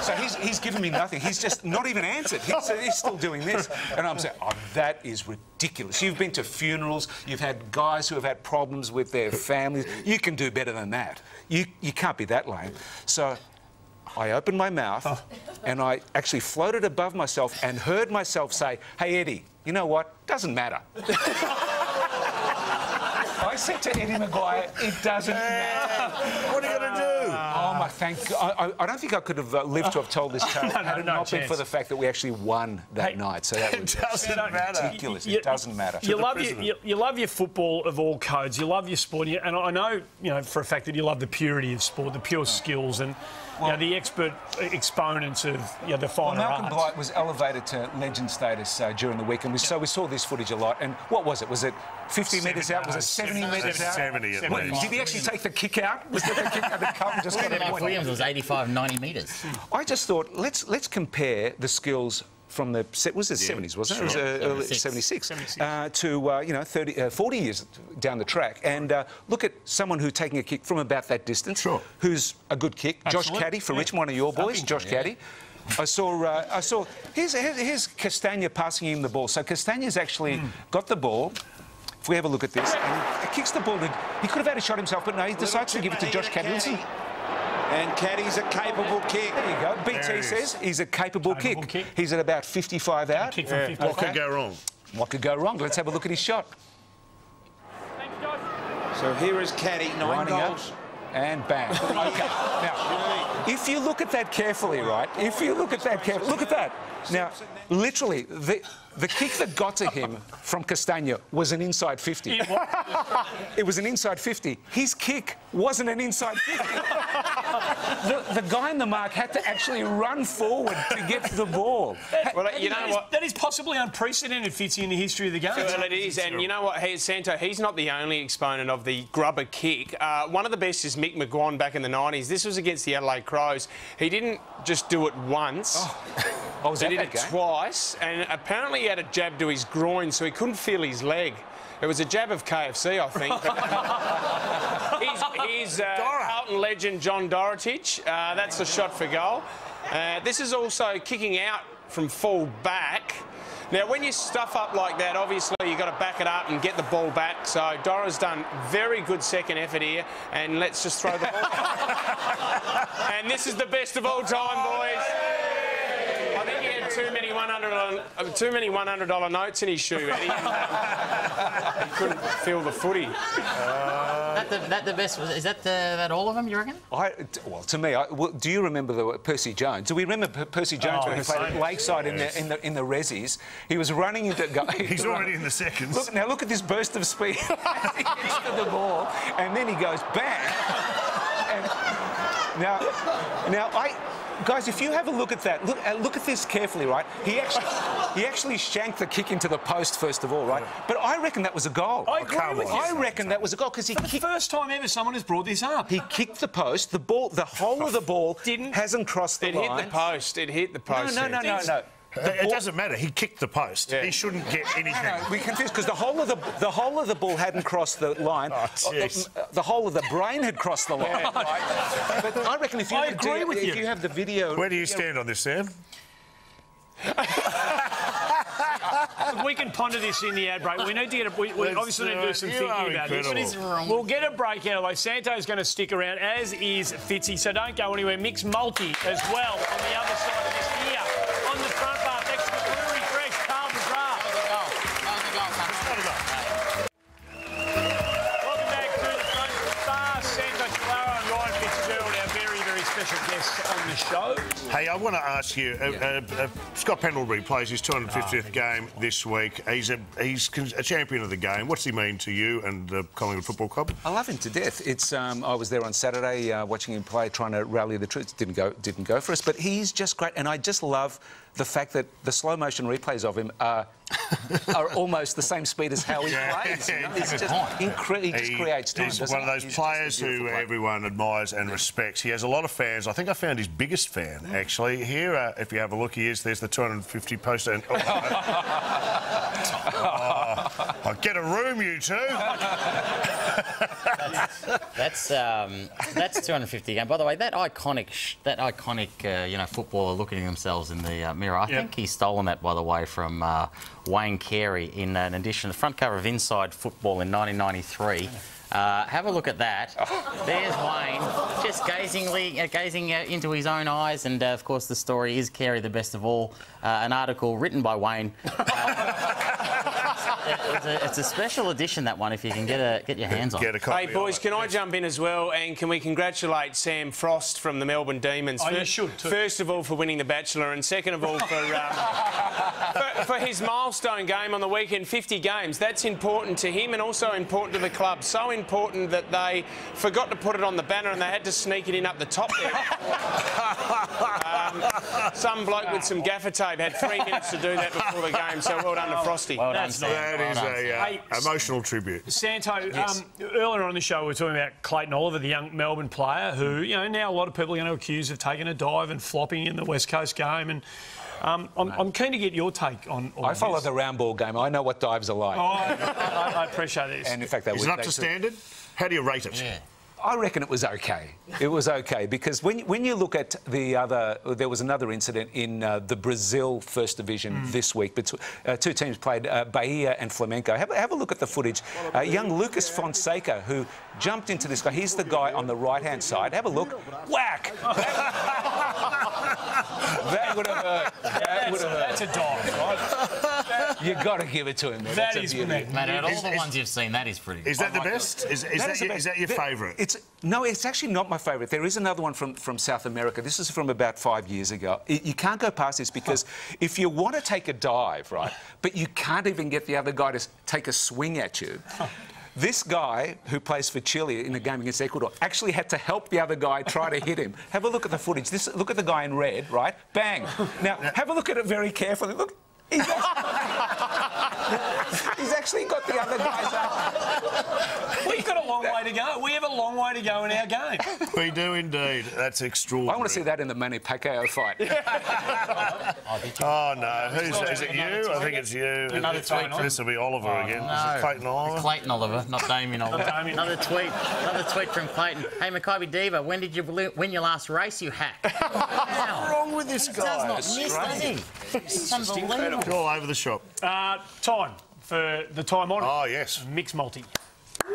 So he's given me nothing. He's just not even answered. He's still doing this. And I'm saying, that is ridiculous. You've been to funerals. You've had guys who have had problems with their families. You can do better than that. You can't be that lame. So I opened my mouth and I actually floated above myself and heard myself say, hey, Eddie, you know what? Doesn't matter. I said to Eddie Maguire, it doesn't matter. What are you going to do? Oh, my thank God. I don't think I could have lived to have told this tale had it not been for the fact that we actually won that night. So that was ridiculous. It doesn't matter. You love your football of all codes. You love your sport. And I know, for a fact that you love the purity of sport, the pure skills and the expert exponents of the finer Malcolm arts. Blight was elevated to legend status during the week, and so we saw this footage a lot. And what was it? Was it 50 metres out? Was it 70 metres out? 70 at least. Did he actually take the kick out? Was that the kick out? The cup and just got a point? Williams was 85, 90 metres. I just thought, let's compare the skills from the 70s, wasn't it? It was early 76. To 40 years down the track, and look at someone who's taking a kick from about that distance, who's a good kick. Absolutely. Josh Caddy for Richmond, one of your boys, Josh Caddy. I saw. Here's Castagna passing him the ball. So Castagna's actually got the ball. If we have a look at this, and he kicks the ball. He could have had a shot himself, but no, he decides to give it to Josh Caddy. Listen. And Caddy's a capable kick. There you go. BT says he's a capable kick. He's at about 55 out. Kick from 55. What could go wrong? What could go wrong? Let's have a look at his shot. So here is Caddy, 9 goals. And bang. OK. Now, if you look at that carefully, right? If you look at that carefully, look at that. Now, literally, the kick that got to him from Castagna was an inside 50. It was an inside 50. His kick wasn't an inside 50. the guy in the mark had to actually run forward to get to the ball. Well, you know what? That is possibly unprecedented, Fitzy, in the history of the game. Well, it is, and you know what? Santo, he's not the only exponent of the grubber kick. One of the best is Mick McGuan back in the 90s. This was against the Adelaide Crows. He didn't just do it once. He did it twice, and apparently he had a jab to his groin, so he couldn't feel his leg. It was a jab of KFC, I think. He's Carlton legend John Dorotich. That's a shot for goal. This is also kicking out from full back. Now, when you stuff up like that, obviously you've got to back it up and get the ball back. So Dora's done very good second effort here, and let's just throw the ball. And this is the best of all time, boys. I think he had too many $100 notes in his shoe, Eddie. He couldn't feel the footy. That the best? Is that all of them, you reckon? Well, to me, do you remember Percy Jones? Do we remember Percy Jones when he played at Lakeside in the Resis? He was running into... He's already in the seconds. Look at this burst of speed. He gets to the ball, and then he goes bang. Guys, if you have a look at that, look at this carefully, right? He actually shanked the kick into the post first of all, right? But I reckon that was a goal. I agree with you. I reckon that was a goal because he kicked... the first time ever someone has brought this up. He kicked the post. The whole of the ball hasn't crossed the line. It hit the post. It hit the post. No. It doesn't matter. He kicked the post. Yeah. He shouldn't get anything. No, we confused because the whole of the ball hadn't crossed the line. The whole of the brain had crossed the line. Yeah. Right? But I reckon if you have the video. Where do you stand on this, Sam? We can ponder this in the ad break. We need to get we obviously need to do some thinking about this. We'll get a break out of the way. Santo's going to stick around, as is Fitzy, so don't go anywhere. Mixed multi as well on the other side of this here. On the front bar, next to the Brewery Fresh, Carlton Draft. Welcome back to the front bar. Santo Cilauro and Ryan Fitzgerald, our very, very special guests on the show. Hey, I want to ask you, Scott Pendlebury plays his 250th game this week. He's a champion of the game. What's he mean to you and the Collingwood Football Club? I love him to death. I was there on Saturday watching him play, trying to rally the troops. Didn't go for us, but he's just great, and I just love the fact that the slow motion replays of him are almost the same speed as how he plays. You know? It's just incredible. He just creates time. He's one of those players who everyone admires and respects. He has a lot of fans. I think I found his biggest fan, actually. Here, if you have a look, there's the 250 poster. And, get a room, you two. That's 250 game. By the way, that iconic footballer looking at themselves in the mirror. I think he's stolen that, by the way, from Wayne Carey in an edition, the front cover of Inside Football in 1993. Have a look at that. There's Wayne, just gazing into his own eyes, and of course the story is Carey the best of all. An article written by Wayne. It's a special edition, that one, if you can get your hands on it. Hey, boys, can I jump in as well? And can we congratulate Sam Frost from the Melbourne Demons? Oh, you should, too. First of all, for winning The Bachelor, and second of all, for his milestone game on the weekend, 50 games. That's important to him and also important to the club. So important that they forgot to put it on the banner and they had to sneak it in up the top there. Some bloke with some gaffer tape had 3 minutes to do that before the game, so well done to Frosty. Well done, Sam. That is an emotional tribute. Santo, earlier on the show we were talking about Clayton Oliver, the young Melbourne player who, now a lot of people are going to accuse of taking a dive and flopping in the West Coast game. And I'm keen to get your take on I follow the round ball game. I know what dives are like. I appreciate this. And in fact, is it up to standard? How do you rate it? Yeah. I reckon it was okay. It was okay because when you look at there was another incident in the Brazil First Division this week. Two teams played, Bahia and Flamengo. Have a look at the footage. Young Lucas Fonseca, who jumped into this guy. He's the guy on the right-hand side. Have a look. Whack! That would have hurt. That's a dive, right? You got to give it to him. That is beauty. Man, out of all the ones you've seen, that is pretty. Is that the best? Is that your favourite? No, it's actually not my favourite. There is another one from South America. This is from about 5 years ago. You can't go past this because if you want to take a dive, right, but you can't even get the other guy to take a swing at you, This guy who plays for Chile in a game against Ecuador actually had to help the other guy try to hit him. Have a look at the footage. Look at the guy in red, right? Bang. Now, have a look at it very carefully. Look. He's actually got the other guy's arm. We've got a long way to go. We have a long way to go in our game. We do indeed. That's extraordinary. I want to see that in the Manny Pacquiao fight. Oh, no. Is it you? I think it's you. Another tweet. This will be Oliver again. No. Is it Clayton Oliver? Clayton Oliver, not Damien Oliver. Another tweet from Clayton. Hey, Maccabi Diva, when did you win your last race, you hack? What's wrong with this guy? Does not miss, does he? It's unbelievable. It's all over the shop. Time for the time on. Oh, yes. Mixed multi. Are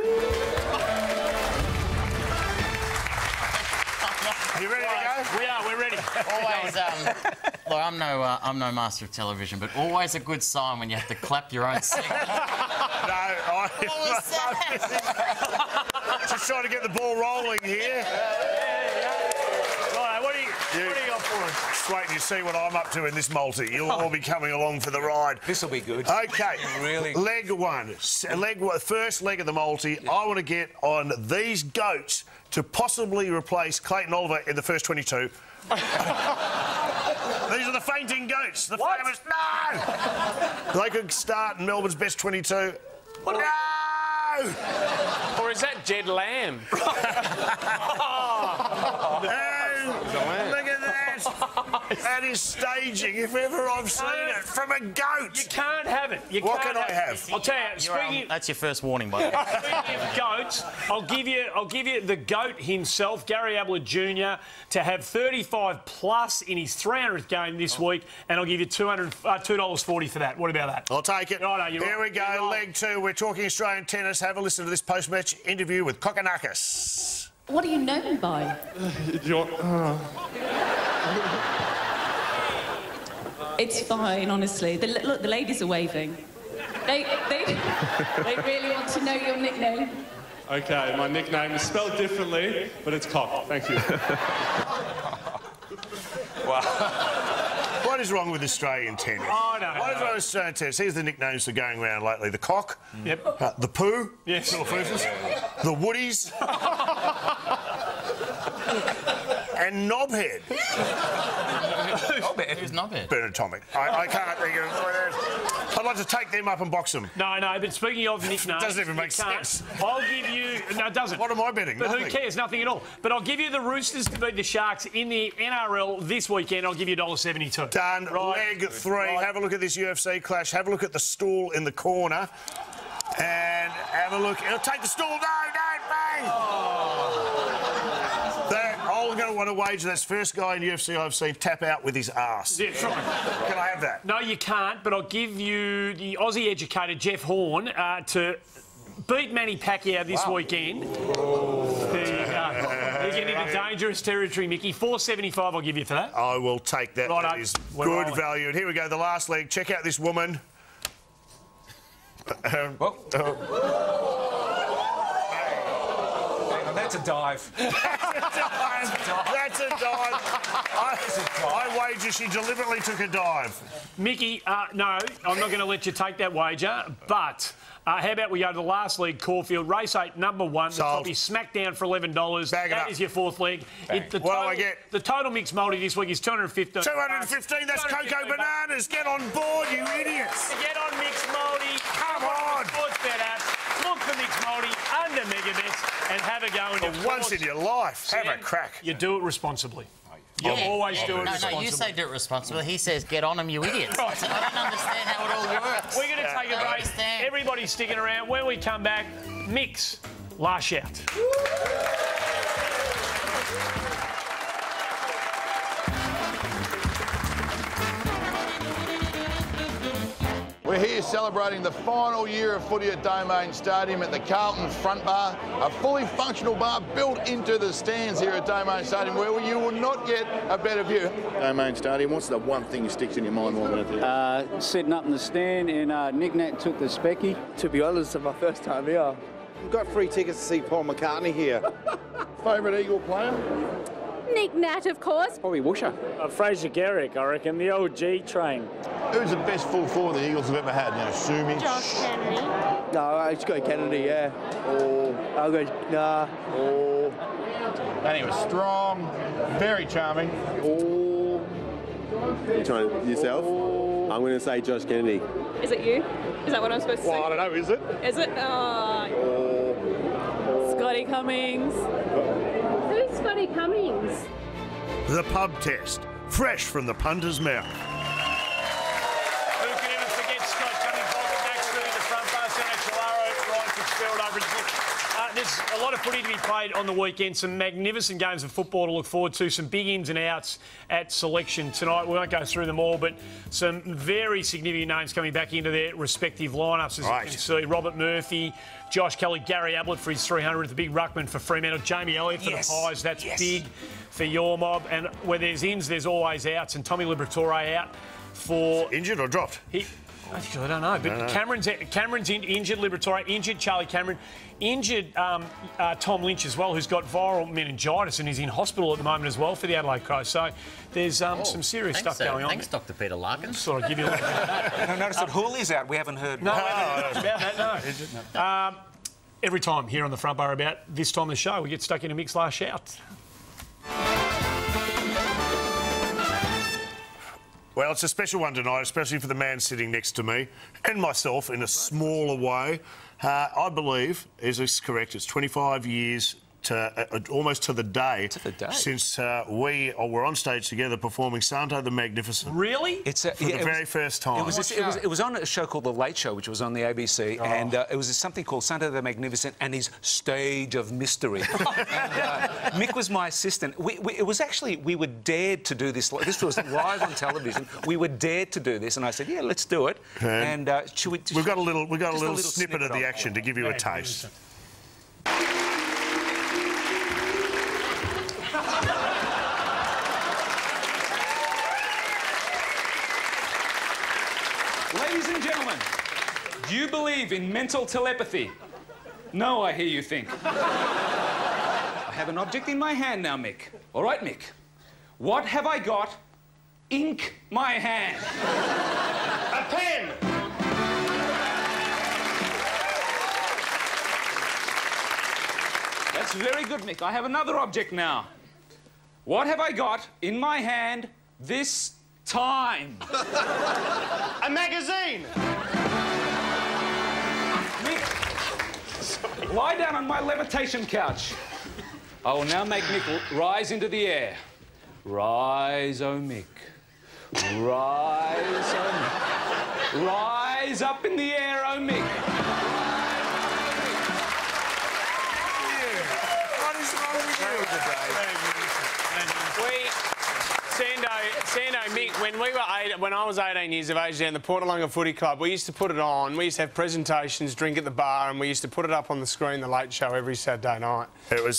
you ready to go? We are. We're ready. Always. Look, I'm no master of television, but always a good sign when you have to clap your own segment. Just trying to get the ball rolling here. Right, what do you got for us? Just wait and you see what I'm up to in this multi. You'll all be coming along for the ride. This will be good. Okay. Really? Leg one. First leg of the multi. I want to get on these goats to possibly replace Clayton Oliver in the first 22. These are the fainting goats. The famous... No! They could start in Melbourne's best 22. No! Or is that Jed Lamb? Look at that! That is staging, if ever I've seen it, from a goat. You can't have it. What can I have? I'll tell you. Speaking, that's your first warning, by the way. Speaking of goats, I'll give you the goat himself, Gary Ablett Jr., to have 35 plus in his 300th game this week, and I'll give you $2.40 for that. What about that? I'll take it. Here we go, leg two. We're talking Australian tennis. Have a listen to this post-match interview with Kokkinakis. What are you known by? It's fine, honestly. Look, the ladies are waving. They really want to know your nickname. Okay, my nickname is spelled differently, but it's Cock. Thank you. Wow. What is wrong with Australian tennis? Oh, no. What is wrong with Australian tennis? Here's the nicknames that are going around lately. The Cock. Yep. The Pooh. Yes. The Woodies. And Knobhead. Who's Knobhead? Bernard Tomic. I can't think of it. I'd like to take them up and box them. No, but speaking of nicknames... Doesn't even make sense. I'll give you... No, it doesn't. What am I betting? But Nothing. who cares? Nothing at all. But I'll give you the Roosters to beat the Sharks in the NRL this weekend. I'll give you $1.72. Done. Right. Leg three. Right. Have a look at this UFC clash. Have a look at the stool in the corner. And have a look. It'll take the stool. No, don't bang! I'm going to want to wager that's the first guy in UFC I've seen tap out with his arse. Yeah, right. Can I have that? No, you can't, but I'll give you the Aussie educator Jeff Horn to beat Manny Pacquiao this weekend. There you go. You're getting into dangerous territory, Mickey. $4.75 I'll give you for that. I will take that. Right, that is good value. And here we go, the last leg. Check out this woman. That's a dive. That's a dive. I wager she deliberately took a dive. Mickey, no, I'm not going to let you take that wager, but... how about we go to the last leg, Caulfield, race 8, number 1. The top is Smackdown for $11. That is your fourth leg. What do I get? The total mixed multi this week is $215. $215? That's Cocoa Bananas. Get on board, you idiots. Get on mixed multi. Come on. Sportsbet app. Look for mixed multi under Megabets and have a go. For once in your life, have a crack. You do it responsibly. You always do it responsibly. No, you say do it responsibly. He says get on them, you idiots. I don't understand how it all works. We're going to take a break. Everybody's sticking around. When we come back, Mix, last shout. We're here celebrating the final year of footy at Domain Stadium at the Carlton Front Bar, a fully functional bar built into the stands here at Domain Stadium where you will not get a better view. Domain Stadium, what's the one thing that sticks in your mind while we're out there? Sitting up in the stand and Nick Nat took the specky. To be honest, it's my first time here. We've got free tickets to see Paul McCartney here. Favourite Eagle player? Nick Nat, of course. Probably Woosha. Fraser Garrick, I reckon, the old G train. Who's the best full forward the Eagles have ever had? Now, assuming. Josh Kennedy. No, I just go Kennedy, yeah. Or I'll go, Or. And he was strong, very charming. Or. You trying to yourself? I'm going to say Josh Kennedy. Is it you? Is that what I'm supposed to say? Well, I don't know, is it? Is it? Scotty Cummings. Who's Scotty Cummings? The pub test, fresh from the punter's mouth. Who can ever forget Scott Cummings? Welcome back through the front bar, San Chilaro, Ryan Fitzgerald over at the there's a lot of footy to be played on the weekend, some magnificent games of football to look forward to, some big ins and outs at selection tonight. We won't go through them all, but some very significant names coming back into their respective lineups, as you can see. Robert Murphy, Josh Kelly, Gary Ablett for his 300th, the big ruckman for Fremantle, Jamie Elliott for the Pies, that's big for your mob. And where there's ins, there's always outs, and Tommy Liberatore out for... Injured or dropped? I don't know, but Cameron's injured, Liberatore injured, Charlie Cameron injured, Tom Lynch as well, who's got viral meningitis and is in hospital at the moment as well for the Adelaide Crows. So there's some serious stuff going on. Thanks, Dr. Peter Larkin. Sort of give you a little bit of that. I noticed that Hooley's out. We haven't heard. No, about that, no. Every time here on the front bar about this time of the show, we get stuck in a mixed last shout. Well, it's a special one tonight, especially for the man sitting next to me and myself in a smaller way. I believe, is this correct, it's 25 years to almost to the day since we were on stage together performing Santo the Magnificent. Really? It's for the very first time. It was on a show called The Late Show, which was on the ABC, and it was something called Santo the Magnificent and his Stage of Mystery. And, Mick was my assistant. It was actually, we were dared to do this. This was live on television. We were dared to do this, and I said, yeah, let's do it. And we've got a little snippet of the action to give you a taste. Ladies and gentlemen, do you believe in mental telepathy? No, I hear you think. I have an object in my hand now, Mick. All right, Mick. What have I got? Ink my hand. A pen! That's very good, Mick. I have another object now. What have I got in my hand this time? A magazine! Mick, lie down on my levitation couch. I will now make Mick rise into the air. Rise, oh Mick. Rise, oh Mick. Rise up in the air, oh Mick. What is wrong with you today? Sando, Mick, when I was 18 years of age down the Portalunga Footy Club, we used to put it on. We used to have presentations, drink at the bar, and we used to put it up on the screen, The Late Show, every Saturday night. It was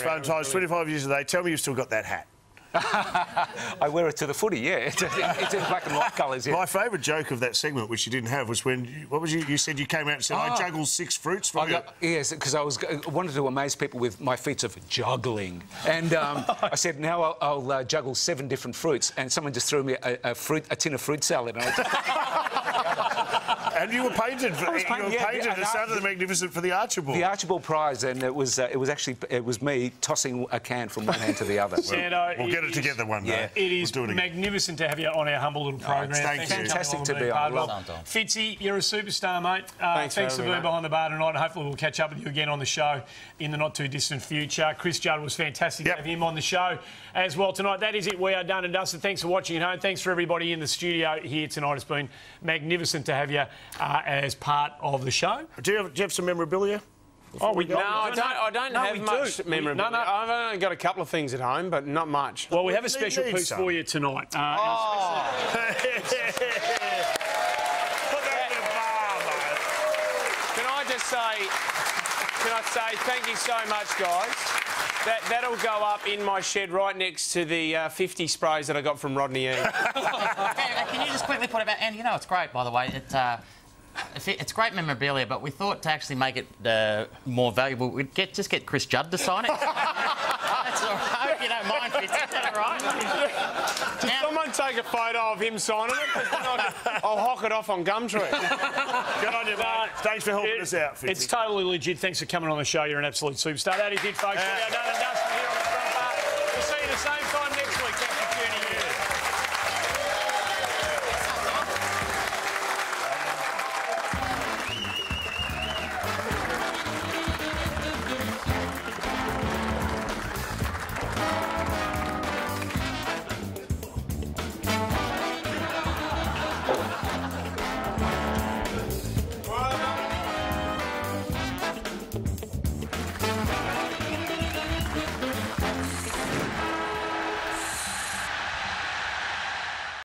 fun times. 25 years of age. Tell me you've still got that hat. I wear it to the footy, yeah. It's in black and white colours, yeah. My favourite joke of that segment, which you didn't have, was when... You said you came out and said, I juggle 6 fruits from you. Yes, because I wanted to amaze people with my feats of juggling. And I said, now I'll juggle 7 different fruits. And someone just threw me a tin of fruit salad. And And you were painted for as Santo the Magnificent for the Archibald. The Archibald Prize, and it was me tossing a can from one hand to the other. We'll get it together one day. Yeah. It is magnificent to have you on our humble little program. Thank you. Fantastic to be on. Fitzy, you're a superstar, mate. Thanks for being behind the bar tonight. Hopefully we'll catch up with you again on the show in the not-too-distant future. Chris Judd was fantastic to have him on the show as well tonight. That is it. We are done and dusted. Thanks for watching at home. Thanks for everybody in the studio here tonight. It's been magnificent to have you as part of the show. Do you have some memorabilia? I don't have much memorabilia. I've only got a couple of things at home, but not much. Well, we have a special piece for you tonight. Can I say thank you so much, guys. That'll go up in my shed right next to the 50 sprays that I got from Rodney E. Can you just quickly put it back? And you know, it's great, by the way. It's great memorabilia, but we thought to actually make it more valuable, we'd just get Chris Judd to sign it. That's all right. I hope you don't mind, Fitz. Is that all right? Did someone take a photo of him signing it, but then I'll hock it off on Gumtree. Good on you, mate. Thanks for helping us out, Fitzy. It's totally legit. Thanks for coming on the show. You're an absolute superstar. That is it, folks. We are done and dusted here on the front bar. We'll see you the same time next week.